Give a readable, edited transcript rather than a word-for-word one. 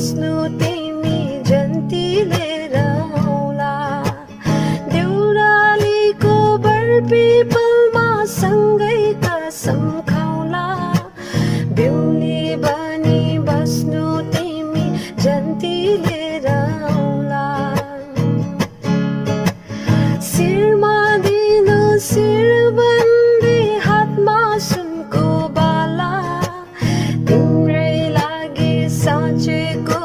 बस्नु तिमी जन्ती लिएर आउला। देउरालीको बरपिपलमा सँगै कसम खाउला। बेहुली बनी बस्नु तिमी जन्ती लिएर आउला। शिरमा दिनु शिरबन्दी, हातमा सुनको बाला, तिम्रै लागि साँचेको